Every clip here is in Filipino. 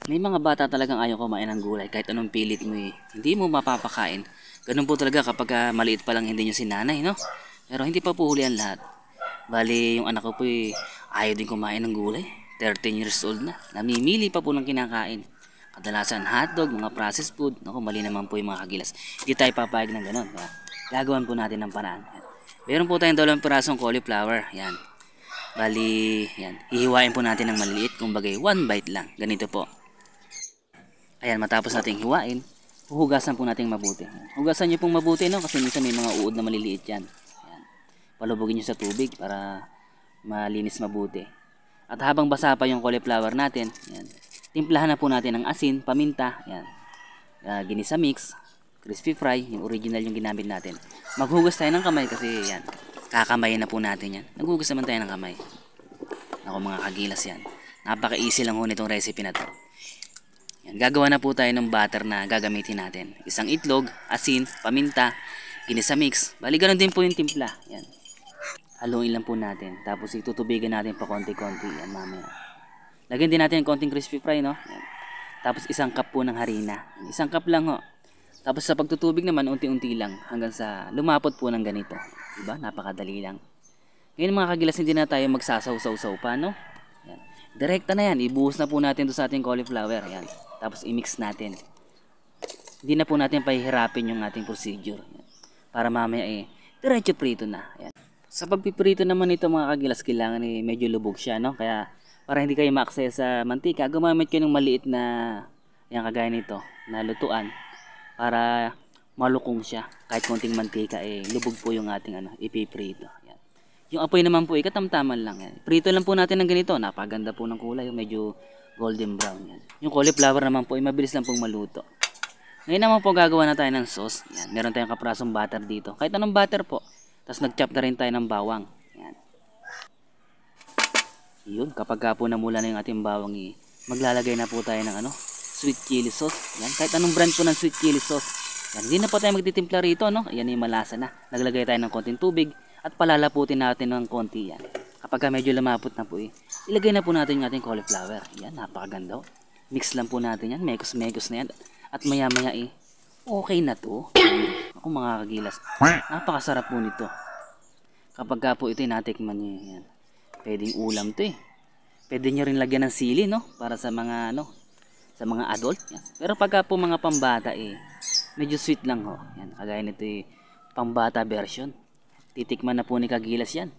May mga bata talagang ayaw kumain ng gulay kahit anong pilit mo eh. Hindi mo mapapakain. Ganun po talaga kapag maliit pa lang hindi nyo si nanay, no? Pero hindi pa po huli ang lahat. Bali, yung anak ko po eh, ayaw din kumain ng gulay. 13 years old na. Namimili pa po ng kinakain. Kadalasan hotdog, mga processed food. Naku, mali naman po yung mga kagilas. Hindi tayo papayag ng ganun. Kaya, gagawan po natin ng paraan. Yan. Meron po tayong 2 pirasong cauliflower. Yan. Bali, yan. Hihiwain po natin ng maliliit. Kumbaga, 1 bite lang. Ganito po. Ayan, matapos nating hiwain, huhugasan po natin mabuti. Hugasan nyo pong mabuti, no? Kasi minsan may mga uod na maliliit yan. Ayan. Palubugin nyo sa tubig para malinis mabuti. At habang basa pa yung cauliflower natin, ayan, timplahan na po natin ng asin, paminta, ayan, ginisa mix, crispy fry, yung original yung ginamit natin. Maghugas tayo ng kamay kasi yan, kakamayin na po natin yan. Naghugas naman tayo ng kamay. Ako mga kagilas yan. Napaka-easy lang ho nitong recipe na to. Yan, gagawa na po tayo ng butter na gagamitin natin. Isang itlog, asin, paminta, ginisa mix. Bali ganun din po yung timpla. Yan. Haluin lang po natin. Tapos itutubigan natin pa konti-konti. Yan mamaya. Lagyan din natin konting crispy fry, no? Yan. Tapos 1 cup po ng harina. 1 cup lang ho. Tapos sa pagtutubig naman, unti-unti lang. Hanggang sa lumapot po ng ganito. Diba? Napakadali lang. Ngayon mga kagilas, hindi na tayo magsasaw-saw-saw pa, no? Yan. Direkta na yan. Ibuhos na po natin to sa ating cauliflower. Yan. Tapos i-mix natin. Hindi na po natin pahihirapin yung ating procedure. Yan. Para mamaya diretso prito na. Yan. Sa pagpiprito naman ito mga kagilas, kailangan medyo lubog siya, no? Kaya para hindi kayo ma-access sa mantika, gumamit kayo ng maliit na yan kagaya nito na lutuan para malukong siya. Kahit konting mantika lubog po yung ating ipiprito. Yan. Yung apoy naman po katamtaman lang yan. Prito lang po natin ng ganito. Napaganda po ng kulay, medyo golden brown yan. Yung cauliflower naman po mabilis lang pong maluto. Ngayon naman po gagawa na tayo ng sauce. Yan. Meron tayong kaprasong butter dito. Kahit anong butter po. Tapos nag-chop na rin tayo ng bawang. Yan. Yun, kapag po namula na yung ating bawang maglalagay na po tayo ng sweet chili sauce. Yan, kahit anong brand po ng sweet chili sauce. Yan, hindi na po tayo magtitimpla rito, no? Yan malasa na. Naglagay tayo ng konting tubig at palalaputin natin ng konti yan. Kapag medyo lumapot na po ilagay na po natin yung ating cauliflower. Yan, napakaganda. Mix lang po natin yan, mekos-mekos na yan. At maya-maya okay na to. Ako mga kagilas, napakasarap po nito. Kapag po ito natikman nyo yan. Pwedeng ulam to Pwede nyo rin lagyan ng sili, no? Para sa mga sa mga adult. Yan. Pero pagka po mga pambata medyo sweet lang ho. Yan, kagaya nito pambata version. Titikman na po ni Kagilas yan.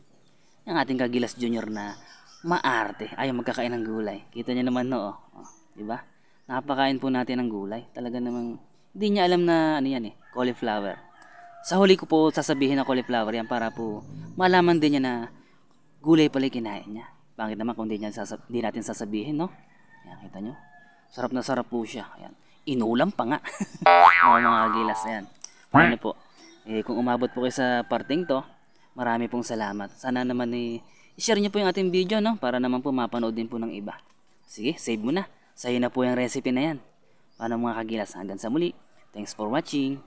Yung ating Kagilas Junior na maarte. Ayaw magkakain ng gulay. Kita nyo naman no, diba? Napakain po natin ng gulay. Talaga namang hindi niya alam na yan cauliflower. Sa huli ko po sasabihin na cauliflower yan para po malaman din niya na gulay pala kinain niya. Bakit naman kung hindi natin sasabihin, no? Yan, kita nyo. Sarap na sarap po siya. Ayan. Inulam pa nga. Mga Kagilas. Ayan. Ano po. Kung umabot po kayo sa parting to, marami pong salamat. Sana naman i-share nyo po yung ating video, no? Para naman po mapanood din po ng iba. Sige, save mo na. Sa'yo na po yung recipe na yan. Paano mga Kagilas? Hanggang sa muli. Thanks for watching.